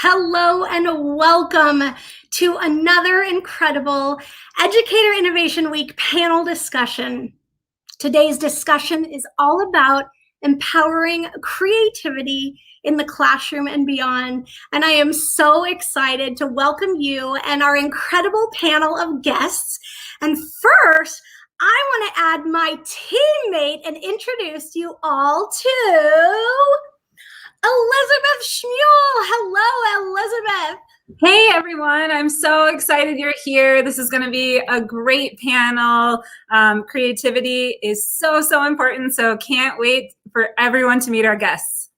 Hello and welcome to another incredible Educator Innovation Week panel discussion. Today's discussion is all about empowering creativity in the classroom and beyond. And I am so excited to welcome you and our incredible panel of guests. And first, I want to add my teammate and introduce you all to Elizabeth Schmuel. Hello, Elizabeth. Hey, everyone. I'm so excited you're here. This is going to be a great panel. Creativity is so important, so can't wait for everyone to meet our guests.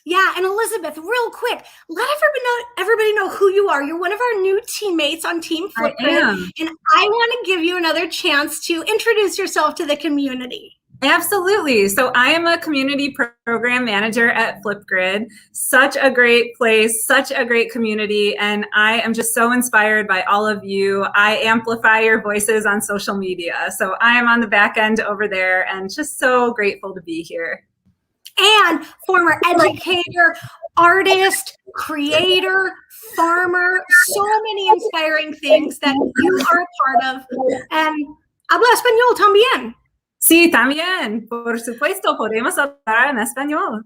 Yeah, and Elizabeth, real quick, let everybody know who you are. You're one of our new teammates on Team Flipgrid, and I want to give you another chance to introduce yourself to the community. Absolutely. So I am a community program manager at Flipgrid. Such a great place, such a great community, and I am just so inspired by all of you. I amplify your voices on social media. So I am on the back end over there and just so grateful to be here. And former educator, artist, creator, farmer, so many inspiring things that you are a part of. And habla español también. Sí, también. Por supuesto, podemos hablar en español.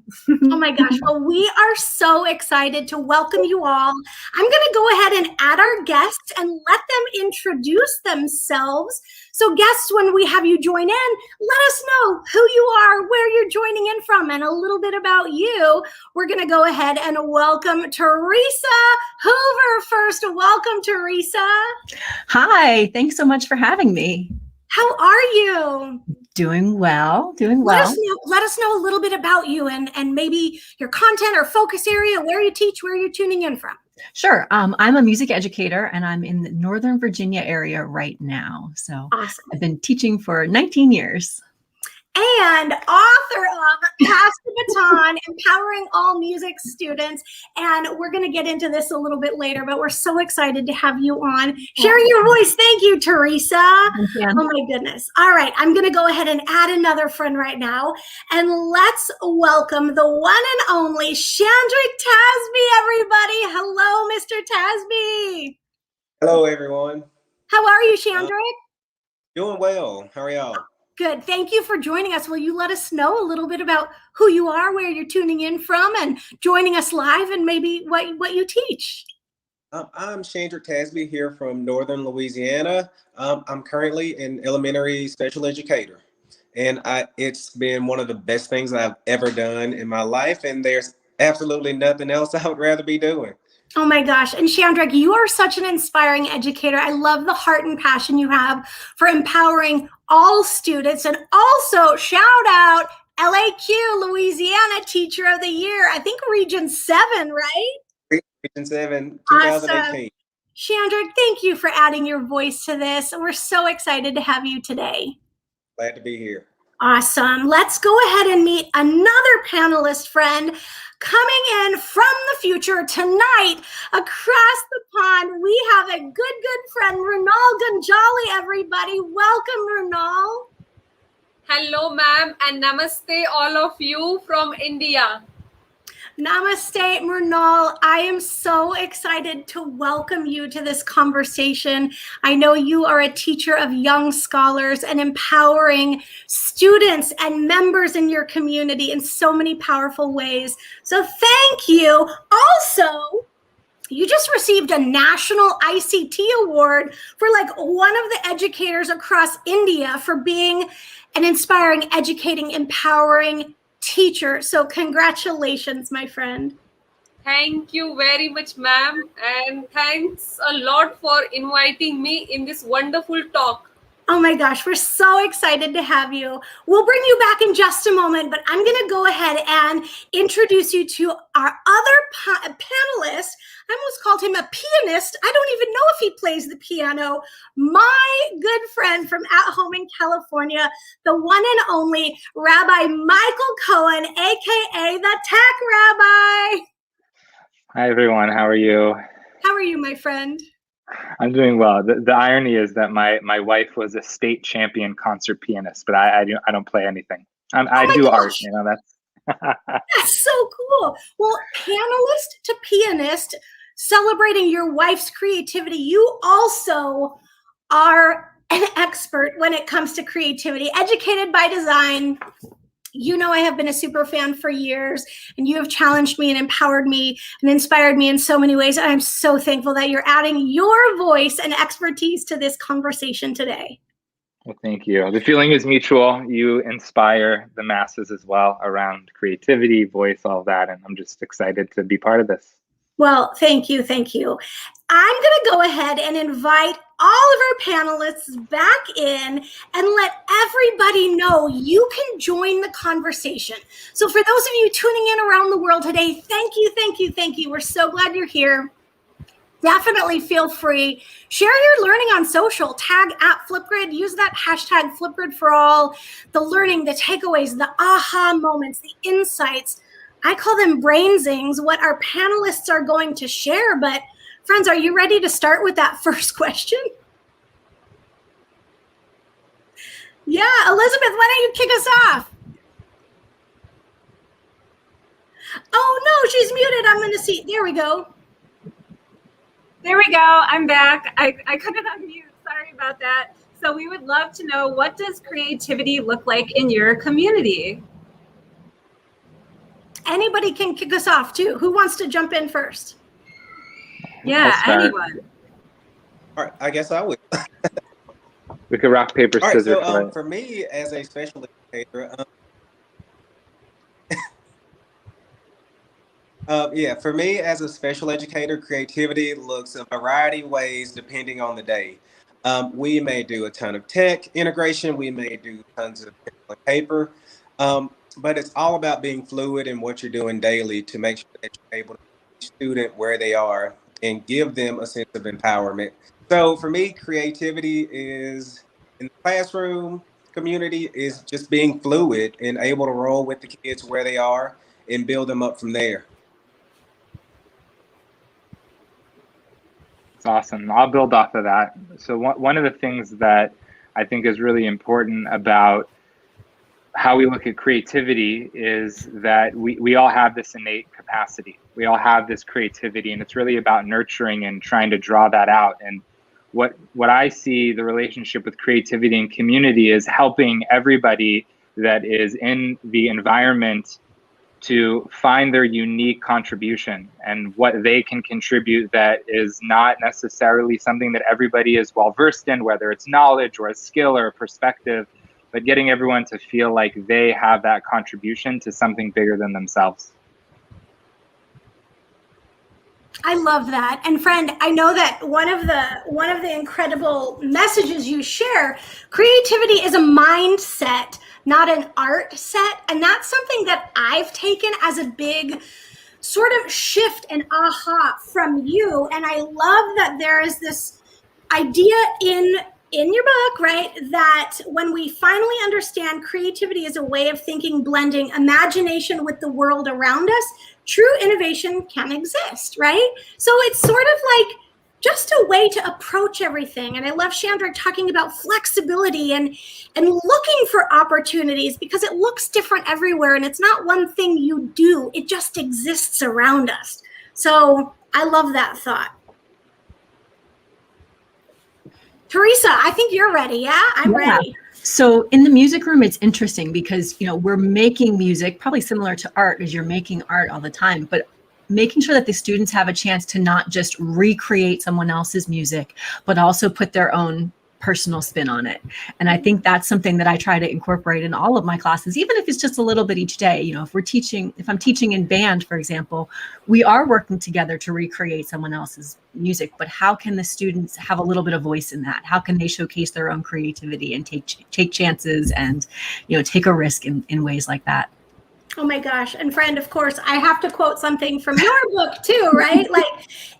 Oh my gosh. Well, we are so excited to welcome you all. I'm going to go ahead and add our guests and let them introduce themselves. So guests, when we have you join in, let us know who you are, where you're joining in from, and a little bit about you. We're going to go ahead and welcome Theresa Hoover first. Welcome, Theresa. Hi. Thanks so much for having me. How are you? Doing well. Let us know a little bit about you and maybe your content or focus area, where you teach, where you're tuning in from. Sure. I'm a music educator and I'm in the Northern Virginia area right now. So awesome. I've been teaching for 19 years. And author of Pass the Baton, Empowering All Music Students. And we're going to get into this a little bit later, but we're so excited to have you on. Sharing your voice. Thank you, Theresa. Oh my goodness. All right. I'm going to go ahead and add another friend right now. And let's welcome the one and only Shandrick Tasby, everybody. Hello, Mr. Tasby. Hello, everyone. How are you, Shandrick? Doing well. How are y'all? Good. Thank you for joining us. Will you let us know a little bit about who you are, where you're tuning in from, and joining us live, and maybe what you teach? I'm Shandrick Tasby here from Northern Louisiana. I'm currently an elementary special educator, and it's been one of the best things I've ever done in my life, and there's absolutely nothing else I would rather be doing. Oh my gosh. And Shandrick, you are such an inspiring educator. I love the heart and passion you have for empowering all students. And also shout out LAQ, Louisiana Teacher of the Year. I think Region 7, right? Region 7, 2018. Awesome. Shandrick, thank you for adding your voice to this. We're so excited to have you today. Glad to be here. Awesome. Let's go ahead and meet another panelist friend coming in from the future tonight. Across the pond, we have a good friend, Mrunal Ganjale, everybody. Welcome, Renald. Hello, ma'am, and namaste all of you from India. Namaste, Mrunal. I am so excited to welcome you to this conversation. I know you are a teacher of young scholars and empowering students and members in your community in so many powerful ways. So thank you. Also, you just received a national ICT award for one of the educators across India for being an inspiring, educating, empowering teacher. So congratulations, my friend. Thank you very much, ma'am. And thanks a lot for inviting me in this wonderful talk. Oh my gosh, we're so excited to have you. We'll bring you back in just a moment, but I'm going to go ahead and introduce you to our other panelist. I almost called him a pianist. I don't even know if he plays the piano. My good friend from at home in California, the one and only Rabbi Michael Cohen, aka the Tech Rabbi. Hi, everyone. How are you? How are you, my friend? I'm doing well. The irony is that my wife was a state champion concert pianist, but I don't play anything. I do art, That's so cool. Well, panelist to pianist, celebrating your wife's creativity, you also are an expert when it comes to creativity, educated by design. You know, I have been a super fan for years, and you have challenged me and empowered me and inspired me in so many ways. And I'm so thankful that you're adding your voice and expertise to this conversation today. Well, thank you. The feeling is mutual. You inspire the masses as well around creativity, voice, all of that. And I'm just excited to be part of this. Well, thank you. Thank you. I'm going to go ahead and invite all of our panelists back in and let everybody know you can join the conversation. So for those of you tuning in around the world today, thank you, thank you, thank you. We're so glad you're here. Definitely feel free. Share your learning on social. Tag at Flipgrid. Use that hashtag Flipgrid for all. The learning, the takeaways, the aha moments, the insights. I call them brain zings, what our panelists are going to share. But friends, are you ready to start with that first question? Yeah, Elizabeth, why don't you kick us off? Oh no, she's muted. I'm going to see. There we go. There we go. I'm back. I couldn't unmute. Sorry about that. So we would love to know, what does creativity look like in your community? Anybody can kick us off too. Who wants to jump in first? Yeah, anyone. All right, I guess I would. We could rock, paper, All right, scissors. so for me as a special educator, for me as a special educator, creativity looks a variety of ways depending on the day. We may do a ton of tech integration. We may do tons of paper. But it's all about being fluid in what you're doing daily to make sure that you're able to meet the student where they are and give them a sense of empowerment. So for me, creativity is in the classroom community is just being fluid and able to roll with the kids where they are and build them up from there. It's awesome. I'll build off of that. So one of the things that I think is really important about how we look at creativity is that we all have this innate capacity. We all have this creativity, and it's really about nurturing and trying to draw that out. And what I see the relationship with creativity and community is helping everybody that is in the environment to find their unique contribution and what they can contribute that is not necessarily something that everybody is well versed in, whether it's knowledge or a skill or a perspective, but getting everyone to feel like they have that contribution to something bigger than themselves. I love that. And friend, I know that one of the incredible messages you share, creativity is a mindset, not an art set. And that's something that I've taken as a big sort of shift and aha from you. And I love that there is this idea in your book, right, that when we finally understand creativity is a way of thinking, blending imagination with the world around us, true innovation can exist, right? So it's sort of like just a way to approach everything. And I love Shandrick talking about flexibility and looking for opportunities, because it looks different everywhere and it's not one thing you do, it just exists around us. So I love that thought. Theresa, I think you're ready. Yeah, I'm ready. So in the music room, it's interesting because, we're making music probably similar to art, as you're making art all the time, but making sure that the students have a chance to not just recreate someone else's music, but also put their own personal spin on it. And I think that's something that I try to incorporate in all of my classes, even if it's just a little bit each day. If I'm teaching in band, for example, we are working together to recreate someone else's music, but how can the students have a little bit of voice in that? How can they showcase their own creativity and take chances and, take a risk in ways like that? Oh my gosh. And friend, of course, I have to quote something from your book too, right? Like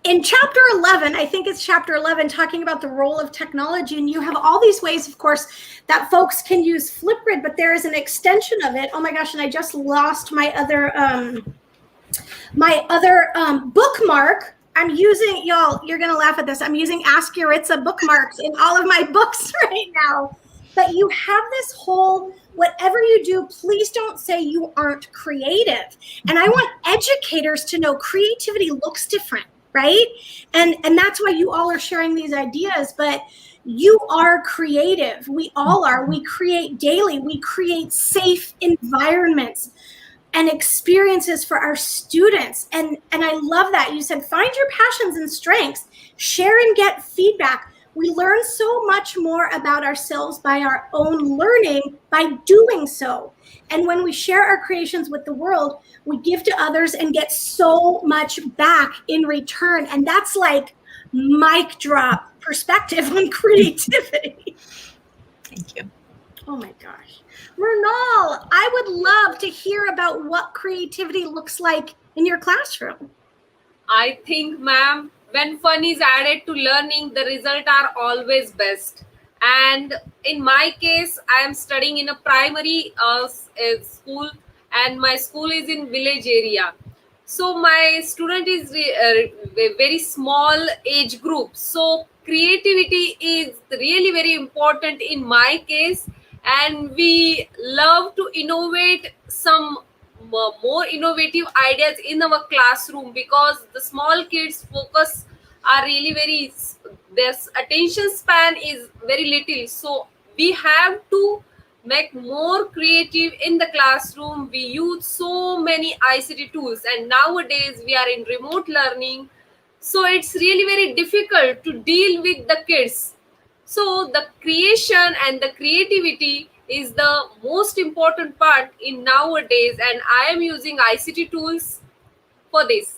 in chapter 11, I think it's chapter 11, talking about the role of technology. And you have all these ways, of course, that folks can use Flipgrid, but there is an extension of it. Oh my gosh. And I just lost my other bookmark. I'm using, y'all, you're going to laugh at this. I'm using Ask Yuritsa bookmarks in all of my books right now. but you have this whole, whatever you do, please don't say you aren't creative. And I want educators to know creativity looks different, right? And that's why you all are sharing these ideas, but you are creative. We all are. We create daily. We create safe environments and experiences for our students. And I love that. You said, find your passions and strengths, share and get feedback. We learn so much more about ourselves by our own learning by doing so. And when we share our creations with the world, we give to others and get so much back in return. And that's like mic drop perspective on creativity. Thank you. Oh my gosh. Mrunal, I would love to hear about what creativity looks like in your classroom. I think, ma'am, when fun is added to learning, the results are always best. And in my case, I am studying in a primary school, and my school is in village area. So my student is a very small age group. So creativity is really very important in my case, and we love to innovate some more innovative ideas in our classroom, because the small kids focus are really very, their attention span is very little, so we have to make more creative in the classroom. We use so many ICT tools, and nowadays we are in remote learning, so it's really very difficult to deal with the kids. So the creation and the creativity is the most important part in nowadays, and I am using ICT tools for this.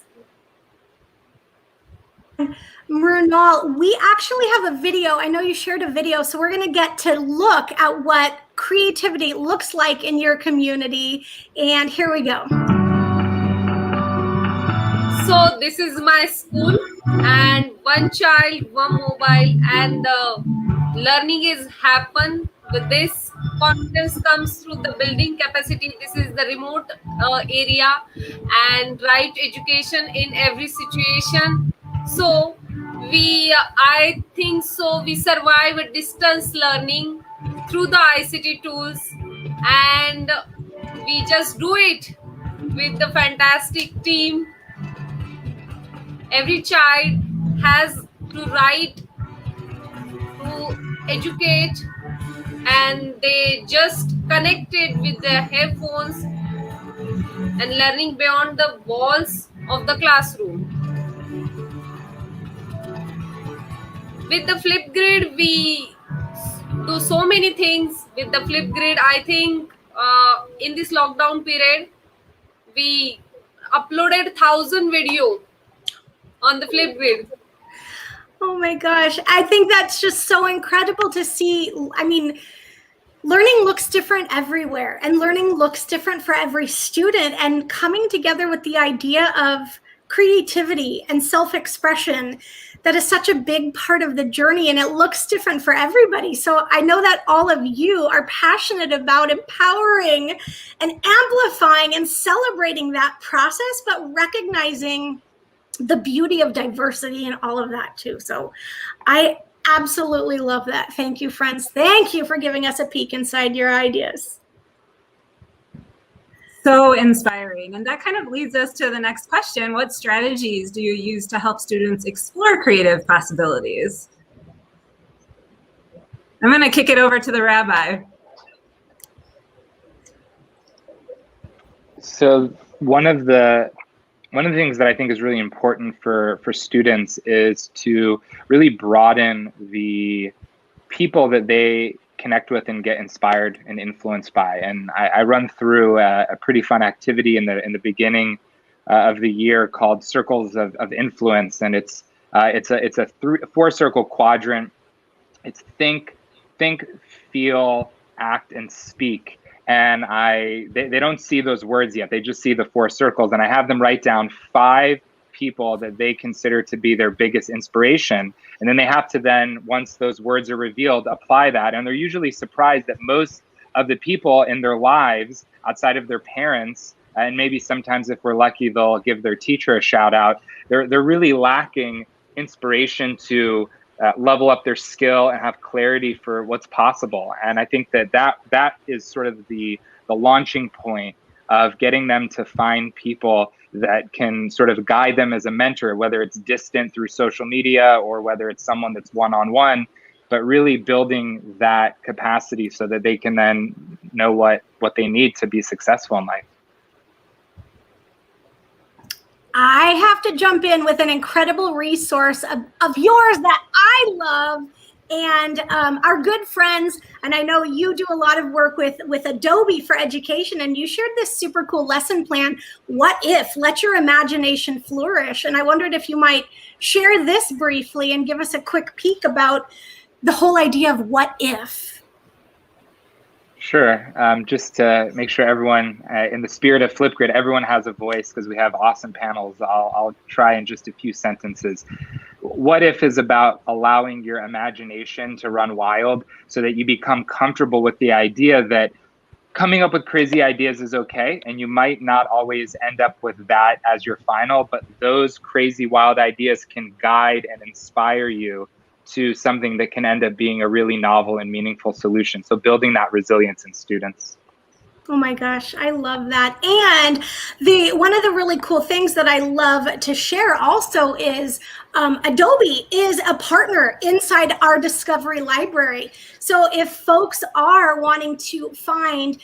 Mrunal, we actually have a video. I know you shared a video, so we're going to get to look at what creativity looks like in your community. And here we go. So this is my school, and one child, one mobile, and the learning is happen with this. Confidence comes through the building capacity. This is the remote area, and right education in every situation. So I think so, we survive a distance learning through the ICT tools, and we just do it with the fantastic team. Every child has to write, to educate, and they just connected with their headphones and learning beyond the walls of the classroom. With the Flipgrid, we do so many things with the Flipgrid. I think in this lockdown period, we uploaded 1,000 video on the Flipgrid. Oh my gosh. I think that's just so incredible to see. I mean, learning looks different everywhere, and learning looks different for every student, and coming together with the idea of creativity and self-expression, that is such a big part of the journey, and it looks different for everybody. So I know that all of you are passionate about empowering and amplifying and celebrating that process, but recognizing the beauty of diversity and all of that too. So I absolutely love that. Thank you, friends. Thank you for giving us a peek inside your ideas. So inspiring. And that kind of leads us to the next question. What strategies do you use to help students explore creative possibilities? I'm going to kick it over to the rabbi. So one of the things that I think is really important for students is to really broaden the people that they connect with and get inspired and influenced by. And I run through a pretty fun activity in the beginning of the year called Circles of Influence, and it's a 4-circle quadrant. It's think, feel, act, and speak. And they don't see those words yet. They just see the 4 circles, and I have them write down 5 people that they consider to be their biggest inspiration. And then they have to then, once those words are revealed, apply that. And they're usually surprised that most of the people in their lives, outside of their parents, and maybe sometimes if we're lucky, they'll give their teacher a shout out, they're really lacking inspiration to level up their skill and have clarity for what's possible. And I think that is sort of the launching point of getting them to find people that can sort of guide them as a mentor, whether it's distant through social media or whether it's someone that's one-on-one, but really building that capacity so that they can then know what they need to be successful in life. I have to jump in with an incredible resource of yours that I love, and our good friends, and I know you do a lot of work with Adobe for education, and you shared this super cool lesson plan, What If? Let Your Imagination Flourish. And I wondered if you might share this briefly and give us a quick peek about the whole idea of what if. Sure. Just to make sure everyone, in the spirit of Flipgrid, everyone has a voice because we have awesome panels. I'll try in just a few sentences. What if is about allowing your imagination to run wild so that you become comfortable with the idea that coming up with crazy ideas is okay, and you might not always end up with that as your final, but those crazy wild ideas can guide and inspire you to something that can end up being a really novel and meaningful solution. So building that resilience in students. Oh my gosh, I love that. And one of the really cool things that I love to share also is Adobe is a partner inside our Discovery Library. So if folks are wanting to find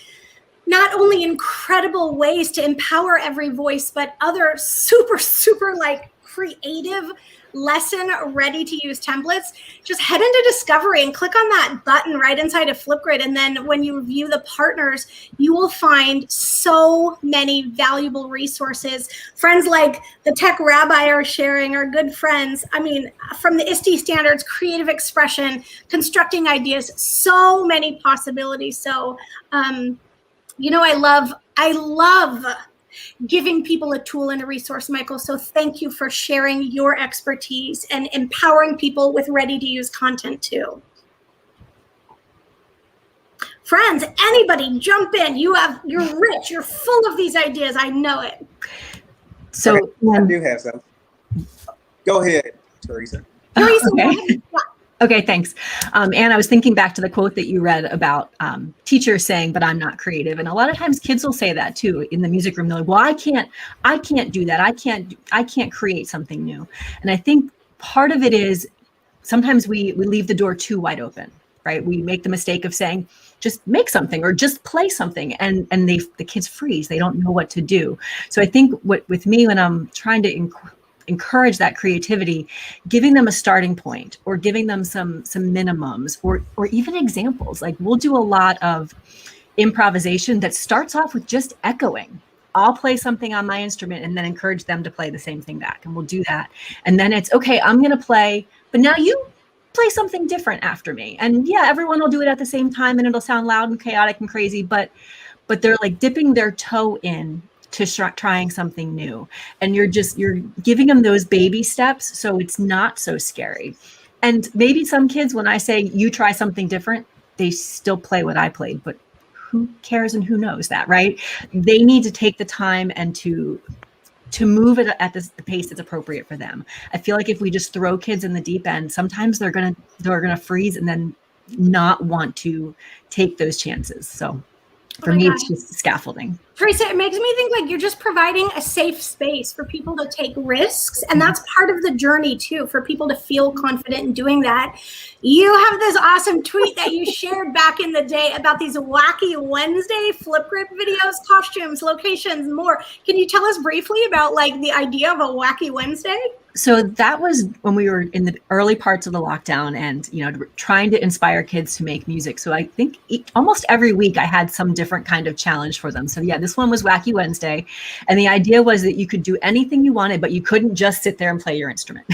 not only incredible ways to empower every voice, but other super like creative lesson ready to use templates, just head into Discovery and click on that button right inside of Flipgrid. And then when you view the partners, you will find so many valuable resources. Friends like the Tech Rabbi are sharing, our good friends. I mean, from the ISTE standards, creative expression, constructing ideas, so many possibilities. So, you know, I love giving people a tool and a resource, Michael. So thank you for sharing your expertise and empowering people with ready-to-use content too. Friends, anybody jump in. You're rich. You're full of these ideas. I know it. So okay, I do have some. Go ahead, Theresa. Theresa, okay. Okay, thanks. Ann, I was thinking back to the quote that you read about teachers saying, but I'm not creative. And a lot of times kids will say that too in the music room. They're like, well, I can't do that. I can't create something new. And I think part of it is sometimes we leave the door too wide open, right? We make the mistake of saying, just make something or just play something. And the kids freeze. They don't know what to do. So I think with me, when I'm trying to encourage that creativity, giving them a starting point or giving them some minimums or even examples. Like we'll do a lot of improvisation that starts off with just echoing. I'll play something on my instrument and then encourage them to play the same thing back. And we'll do that. And then it's, okay, I'm going to play, but now you play something different after me. And yeah, everyone will do it at the same time and it'll sound loud and chaotic and crazy, but they're like dipping their toe in to trying something new. And you're giving them those baby steps so it's not so scary. And maybe some kids, when I say you try something different, they still play what I played, but who cares and who knows that, right? They need to take the time and to move it at the pace that's appropriate for them. I feel like if we just throw kids in the deep end, sometimes they're gonna freeze and then not want to take those chances. So for me, it's just scaffolding. Theresa, it makes me think like you're just providing a safe space for people to take risks. And that's part of the journey too, for people to feel confident in doing that. You have this awesome tweet that you shared back in the day about these Wacky Wednesday Flipgrid videos, costumes, locations, more. Can you tell us briefly about like the idea of a Wacky Wednesday? So that was when we were in the early parts of the lockdown and, trying to inspire kids to make music. So I think almost every week I had some different kind of challenge for them. So yeah, this one was Wacky Wednesday. And the idea was that you could do anything you wanted, but you couldn't just sit there and play your instrument.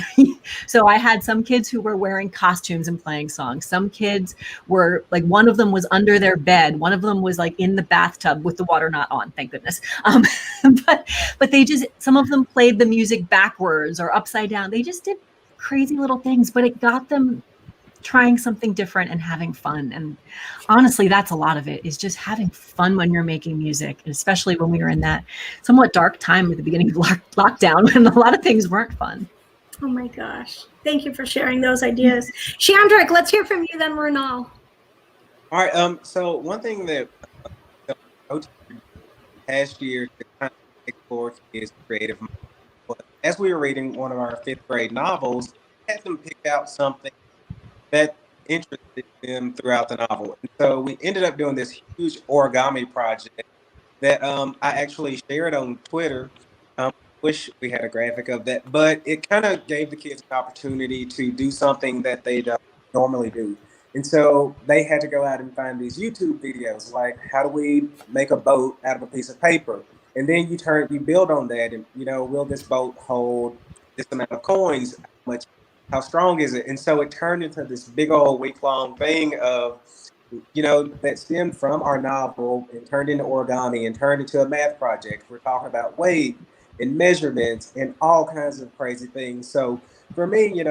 So I had some kids who were wearing costumes and playing songs. Some kids were like, one of them was under their bed. One of them was like in the bathtub with the water not on, thank goodness. But some of them played the music backwards or upside down. They just did crazy little things, but it got them trying something different and having fun. And honestly, that's a lot of it, is just having fun when you're making music, and especially when we were in that somewhat dark time at the beginning of lockdown when a lot of things weren't fun. Oh my gosh. Thank you for sharing those ideas. Shandrick, let's hear from you then, Mrunal. All right. So one thing that past year to kind of explore kids' creative minds was, as we were reading one of our fifth grade novels, we had them pick out something that interested them throughout the novel. And so we ended up doing this huge origami project that I actually shared on Twitter. Wish we had a graphic of that, but it kind of gave the kids an opportunity to do something that they don't normally do. And so they had to go out and find these YouTube videos, like how do we make a boat out of a piece of paper? And then you build on that, and will this boat hold this amount of coins? How strong is it? And so it turned into this big old week-long thing of that stemmed from our novel and turned into origami and turned into a math project. We're talking about weight and measurements and all kinds of crazy things. So for me,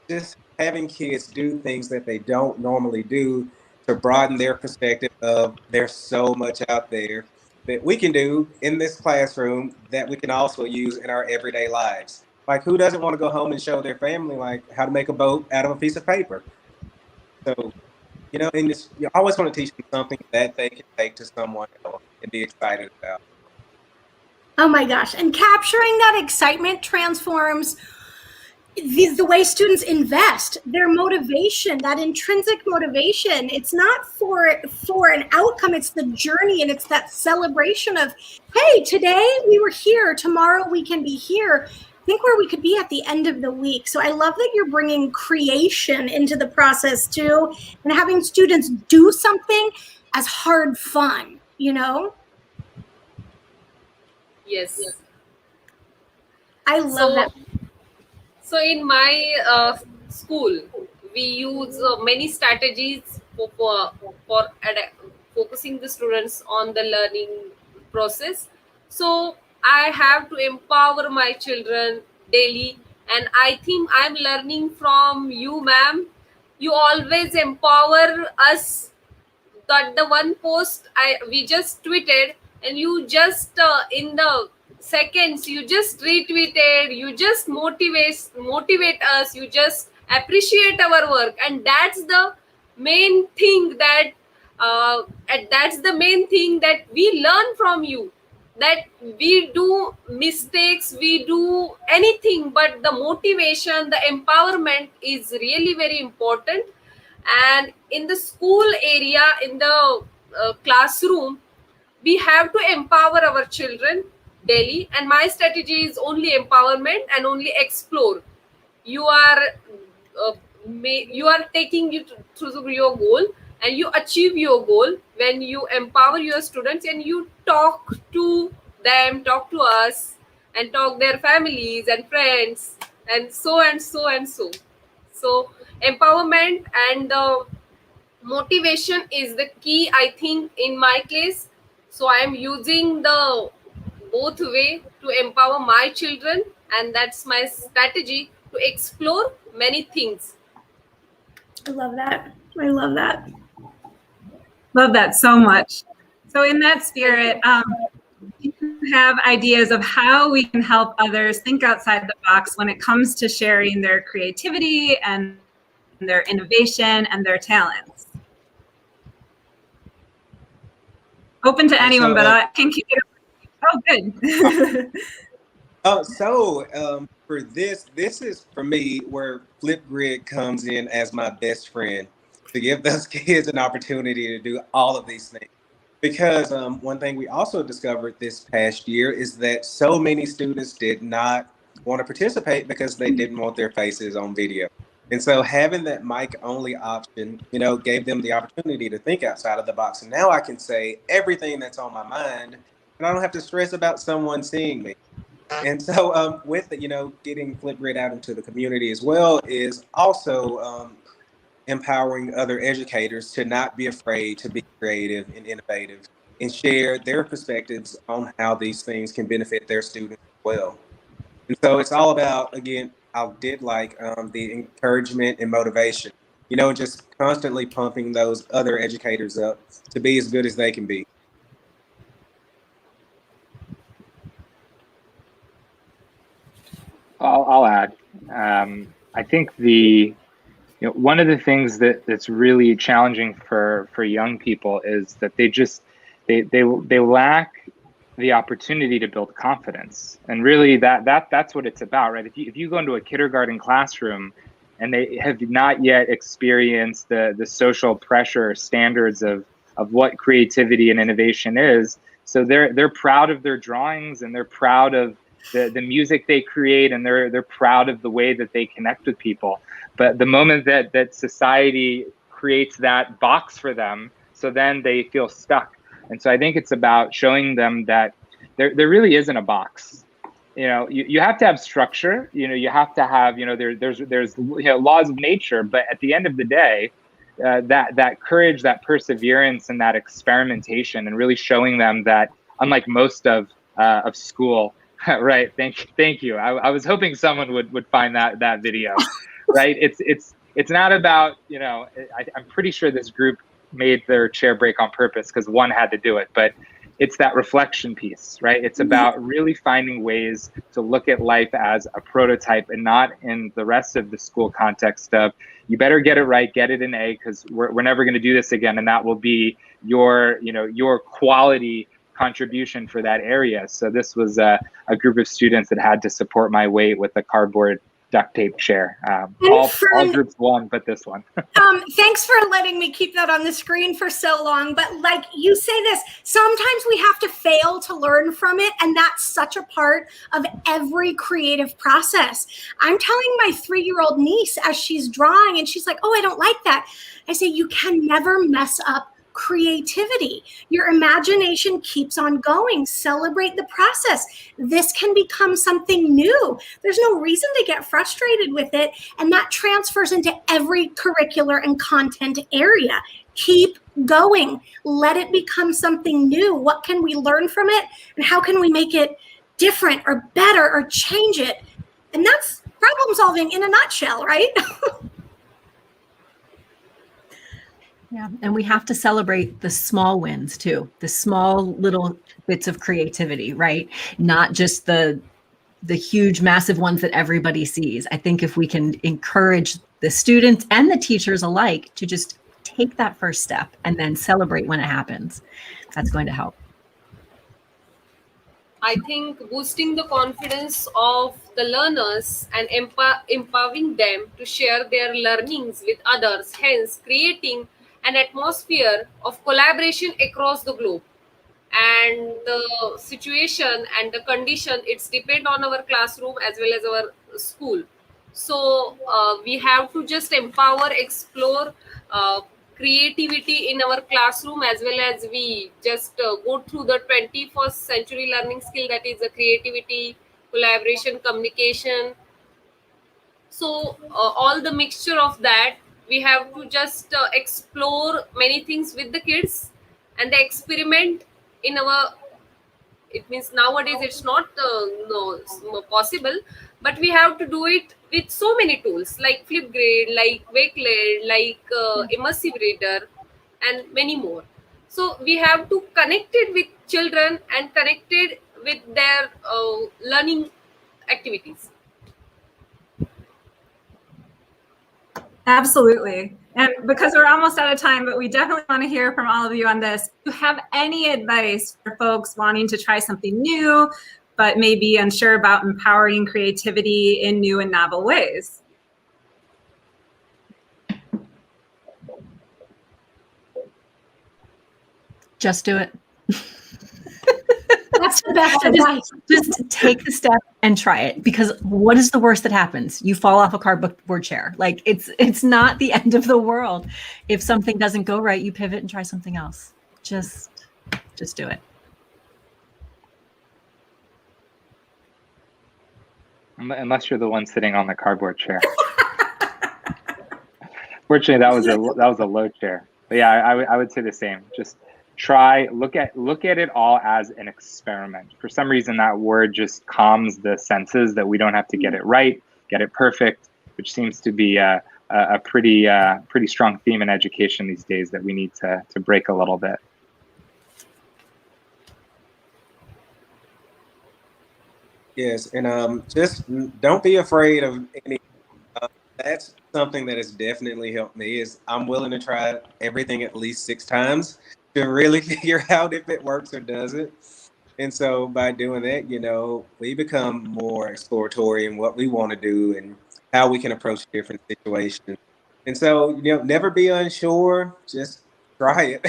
just having kids do things that they don't normally do to broaden their perspective of there's so much out there that we can do in this classroom that we can also use in our everyday lives. Like, who doesn't want to go home and show their family like how to make a boat out of a piece of paper? So and you always want to teach them something that they can take to someone else and be excited about. Oh my gosh. And capturing that excitement transforms the way students invest their motivation, that intrinsic motivation. It's not for an outcome, it's the journey, and it's that celebration of, hey, today we were here, tomorrow we can be here. Think where we could be at the end of the week. So I love that you're bringing creation into the process too, and having students do something as hard fun, Yes. I love that. So in my school, we use many strategies for focusing the students on the learning process. So I have to empower my children daily, and I think I'm learning from you, ma'am. You always empower us. That the one post we just tweeted, and you just in the seconds you just retweeted, you just motivate us, you just appreciate our work, and that's the main thing that we learn from you, that we do mistakes, we do anything, but the motivation, the empowerment is really very important. And in the school area, in the classroom, we have to empower our children daily, and my strategy is only empowerment and only explore. You are you are taking you through your goal, and you achieve your goal when you empower your students and you talk to them, talk to us, and talk their families and friends, and so and so and so. So empowerment and the motivation is the key, I think, in my case. So I am using the both way to empower my children, and that's my strategy to explore many things. I love that. I love that. Love that so much. So in that spirit, you have ideas of how we can help others think outside the box when it comes to sharing their creativity and their innovation and their talents. Open to anyone, but I think you. Oh, good. For this is for me where Flipgrid comes in as my best friend to give those kids an opportunity to do all of these things. Because one thing we also discovered this past year is that so many students did not want to participate because they didn't want their faces on video. And so having that mic only option, gave them the opportunity to think outside of the box. And now I can say everything that's on my mind, and I don't have to stress about someone seeing me. And so with getting Flipgrid out into the community as well is also empowering other educators to not be afraid to be creative and innovative and share their perspectives on how these things can benefit their students as well. And so it's all about, again, I did like the encouragement and motivation, just constantly pumping those other educators up to be as good as they can be. I'll add. I think one of the things that's really challenging for young people is that they lack the opportunity to build confidence, and really that's what it's about, right? If you go into a kindergarten classroom and they have not yet experienced the social pressure standards of what creativity and innovation is, so they're proud of their drawings and they're proud of the music they create, and they're proud of the way that they connect with people. But the moment that society creates that box for them, so then they feel stuck. And so I think it's about showing them that there really isn't a box. You have to have structure. You have to have there's laws of nature. But at the end of the day, that courage, that perseverance, and that experimentation, and really showing them that unlike most of school, right? Thank you. I was hoping someone would find that video, right? It's not about I'm pretty sure this group made their chair break on purpose because one had to do it, but it's that reflection piece, right? It's about really finding ways to look at life as a prototype and not in the rest of the school context of you better get it right, get it an A, because we're never going to do this again, and that will be your quality contribution for that area. So this was a group of students that had to support my weight with a cardboard duct tape chair. All groups won, but this one. Thanks for letting me keep that on the screen for so long. But like you say this, sometimes we have to fail to learn from it. And that's such a part of every creative process. I'm telling my 3-year-old niece as she's drawing and she's like, oh, I don't like that. I say, you can never mess up creativity. Your imagination keeps on going. Celebrate the process. This can become something new. There's no reason to get frustrated with it. And that transfers into every curricular and content area. Keep going. Let it become something new. What can we learn from it? And how can we make it different or better or change it? And that's problem solving in a nutshell, right? Yeah, and we have to celebrate the small wins too, the small little bits of creativity, right? Not just the huge, massive ones that everybody sees. I think if we can encourage the students and the teachers alike to just take that first step and then celebrate when it happens, that's going to help. I think boosting the confidence of the learners and empowering them to share their learnings with others, hence creating an atmosphere of collaboration across the globe. And the situation and the condition, it's depend on our classroom as well as our school. So we have to just empower, explore creativity in our classroom, as well as we just go through the 21st century learning skill, that is the creativity, collaboration, communication. So all the mixture of that, we have to just explore many things with the kids and the experiment in our, it means nowadays it's not possible, but we have to do it with so many tools like Flipgrid, like Wakelet, like Immersive Reader, and many more. So we have to connect it with children and connect it with their learning activities. Absolutely. And because we're almost out of time, but we definitely want to hear from all of you on this. Do you have any advice for folks wanting to try something new, but maybe unsure about empowering creativity in new and novel ways? Just do it. That's the best advice. Just take the step and try it, because what is the worst that happens? You fall off a cardboard chair. Like it's not the end of the world. If something doesn't go right, you pivot and try something else. Just do it. Unless you're the one sitting on the cardboard chair. Fortunately, that was a low chair. But yeah, I would say the same. Just try, look at it all as an experiment. For some reason, that word just calms the senses that we don't have to get it right, get it perfect, which seems to be a pretty strong theme in education these days that we need to break a little bit. Yes, and just don't be afraid of any. That's something that has definitely helped me. Is I'm willing to try everything at least 6 times to really figure out if it works or doesn't. And so by doing that, we become more exploratory in what we want to do and how we can approach different situations. And so, never be unsure. Just try it.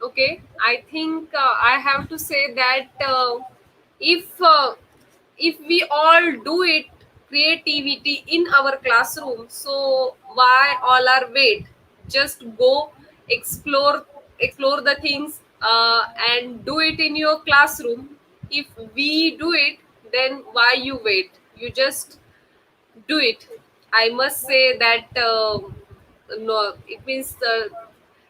Okay, I think I have to say that if we all do it, creativity in our classroom, so why all our wait? Just go explore the things and do it in your classroom. If we do it, then why you wait? You just do it. I must say that no, it means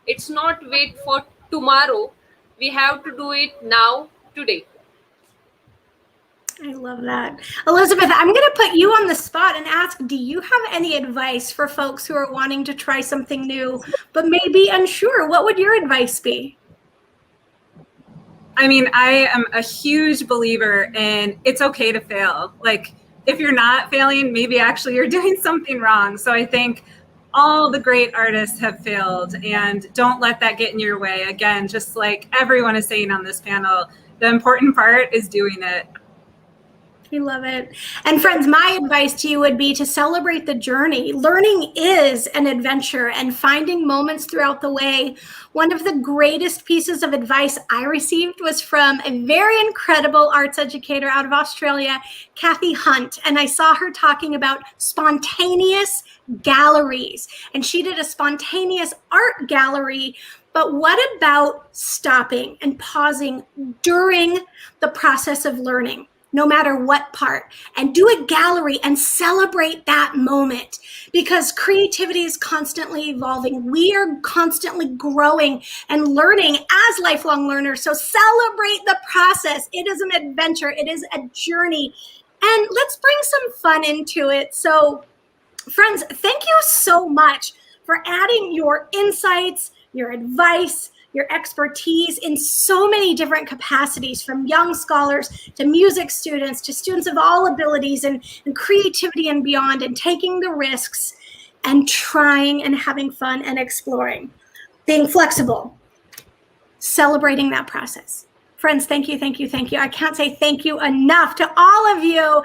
it's not wait for tomorrow. We have to do it now, today. I love that. Elizabeth, I'm going to put you on the spot and ask, do you have any advice for folks who are wanting to try something new, but may be unsure? What would your advice be? I mean, I am a huge believer in it's okay to fail. Like, if you're not failing, maybe actually you're doing something wrong. So I think all the great artists have failed, and don't let that get in your way. Again, just like everyone is saying on this panel, the important part is doing it. I love it. And friends, my advice to you would be to celebrate the journey. Learning is an adventure, and finding moments throughout the way. One of the greatest pieces of advice I received was from a very incredible arts educator out of Australia, Kathy Hunt. And I saw her talking about spontaneous galleries. And she did a spontaneous art gallery. But what about stopping and pausing during the process of learning? No matter what part, and do a gallery and celebrate that moment, because creativity is constantly evolving. We are constantly growing and learning as lifelong learners. So celebrate the process. It is an adventure. It is a journey. And let's bring some fun into it. So friends, thank you so much for adding your insights, your advice, your expertise in so many different capacities, from young scholars to music students to students of all abilities and creativity and beyond, and taking the risks and trying and having fun and exploring, being flexible, celebrating that process. Friends, thank you, thank you, thank you. I can't say thank you enough to all of you.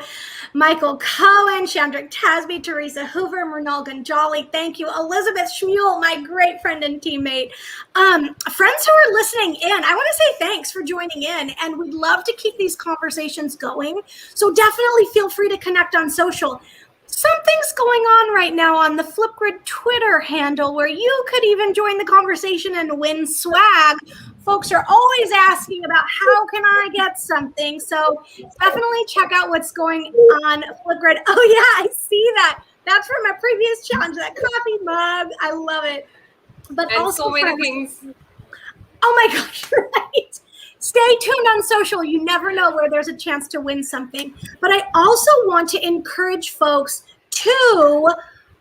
Michael Cohen, Shandrick Tasby, Theresa Hoover, Mrunal Ganjale, thank you. Elizabeth Schmuel, my great friend and teammate. Friends who are listening in, I want to say thanks for joining in, and we'd love to keep these conversations going. So definitely feel free to connect on social. Something's going on right now on the Flipgrid Twitter handle where you could even join the conversation and win swag. Folks are always asking about how can I get something. So definitely check out what's going on Flipgrid. Oh yeah, I see that. That's from a previous challenge, that coffee mug. I love it. But And also so many things. Oh my gosh, right. Stay tuned on social. You never know where there's a chance to win something. But I also want to encourage folks to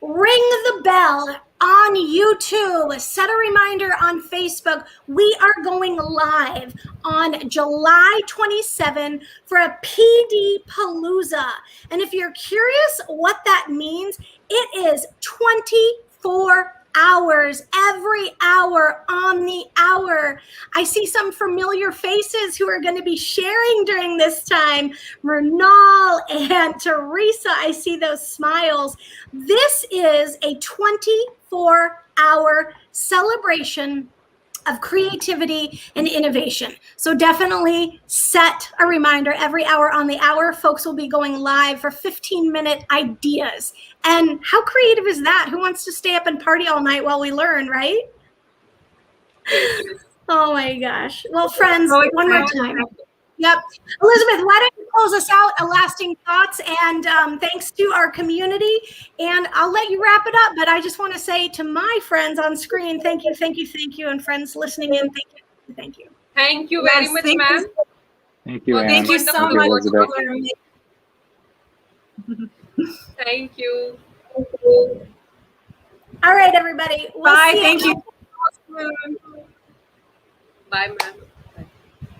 ring the bell on YouTube. Set a reminder on Facebook. We are going live on July 27 for a PD Palooza. And if you're curious what that means, it is 24 hours, every hour on the hour. I see some familiar faces who are going to be sharing during this time. Renald and Theresa, I see those smiles. This is a 24-hour celebration of creativity and innovation. So definitely set a reminder every hour on the hour. Folks will be going live for 15-minute ideas. And how creative is that? Who wants to stay up and party all night while we learn, right? Oh my gosh. Well, friends, one more time. Yep. Elizabeth, why don't you close us out? A lasting thoughts, and thanks to our community. And I'll let you wrap it up, but I just want to say to my friends on screen, thank you, thank you, thank you. And friends listening in, thank you, thank you. Thank you very much, ma'am. Thank you, Ann. Thank you so Thank you, much. Elizabeth. Thank you. All right, everybody. We'll Bye. see Thank you. Bye, ma'am.